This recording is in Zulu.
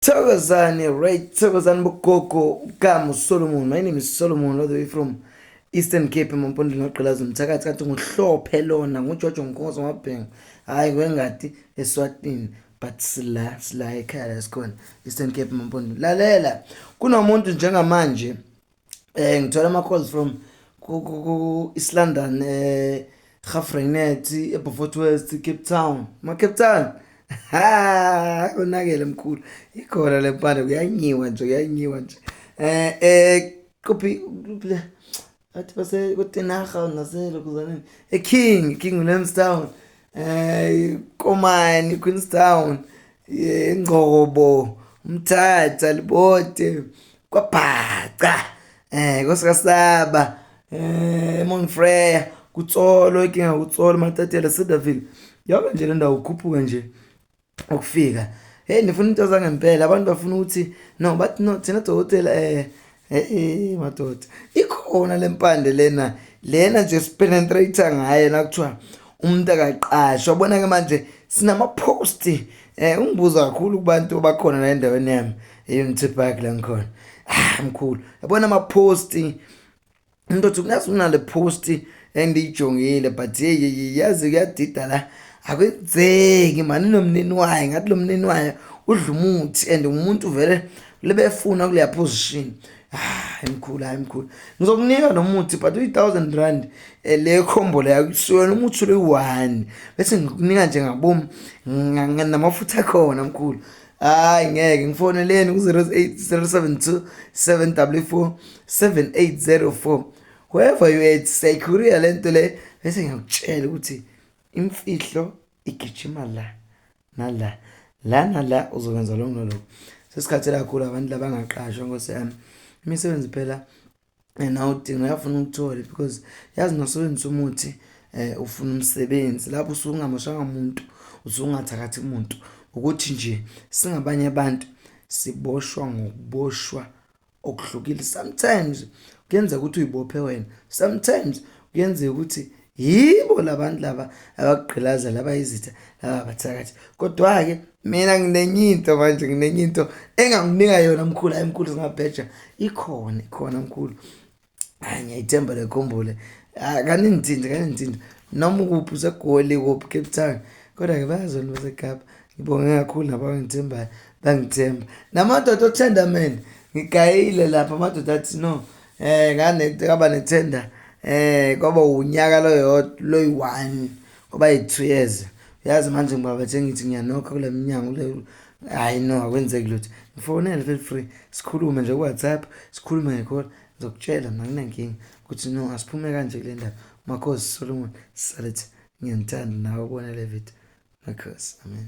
Thokozani, right? Thokozani Bokoko, Kamu Solomon. My name is Solomon, all the way from Eastern Cape, Mampondini Nogqilazi Mthakathi kathi nguhlophe lona nguJojo Nkosi Mabhengu. Hayi kwengadi eSwatini, but sila ekhaya la sikhona Eastern Cape Mampondini. Lalela, kunomuntu njengamanje ngithola ama-calls from East London, Gafreinet, eBeaufort West, Cape Town. Cape Town. Ha, unakele mkhulu. Ikhona le mpande kuyanyiwa nje. Kuphi athi base kuTenaga naselo kuzanini. King Williamstown. Komani Queenstown. Ingcobo, Umthatha, Libote, kwaBhaca. KoSikasaba. Monfrere, kuTsolo, ikinga kuTsolo, Mathatela, Cedarville. Yonke nje le ndawo ukhuphuka nje ukufika. Hey nifuna into zangempela abantu bafuna ukuthi no bathi no thina dokotela madoda ikhona lempande lena nje sipenetrate ngaye nakuthiwa umuntu akaqashwa wabona ke manje sinama post ungibuza kakhulu kubantu abakhona la endaweni yami eUnity Park la ngikhona mkhulu yabona ama post into ukuthi kunazi unale post engiyijongile but hey yazi kuyadida la akwenzeki mani nomnini waye ngathi lo mnini waye udla umuthi and umuntu vele lebefuna kuleya position emkhulu ngizokunika nomuthi but u1000 le combo la kusona umuthi le1 bese ngikunika nje ngabomu namafutha khona mkhulu ngeke ngifoneleni ku08072744 7804 whoever you at security lento le bese ngiyakutshela ukuthi imfihlo igijima la uzokwenza lokho nolokho sesikhathela kakhulu abantu labangaqashwa ngosiyami imisebenzi phela nawo udinga uyafuna ukuthola because yazi nosebenzisa umuthi ufuna umsebenzi lapho usungamoshanga umuntu usungathakathi umuntu ukuthi nje singabanye abantu siboshwa ngokuboshwa okuhlukile sometimes kuyenza ukuthi uyibophe wena sometimes kuyenza ukuthi yibo labantu laba abagqilaza laba izitha laba bathakathi kodwa ke mina nginenye into enganginika yona mkhulu singabheja ikhona mkhulu ngiyayithemba le khombole kanintindi noma ukuphi usegoli kuphi Cape Town kodwa ke bayazona baseKapa ngibonge kakhulu nabangithembayo bangithemba namadoda othenda mina ngigayile lapha amadoda athi no ngane kaba nethenda kwaba unyaka loyi1 kwaba yi2 years yazi manje ngibaba ngithi ngiyanokha kule minyango le hayi no akwenzeki lutho ngifonele feel free sikhulume nje ku WhatsApp sikhulume ngecall ngizokutshela mina nginenkinga ukuthi no asiphume kanje kule ndaba makhosi Solomon Salet ngiyanthanda nawe ubone le video makhosi amen.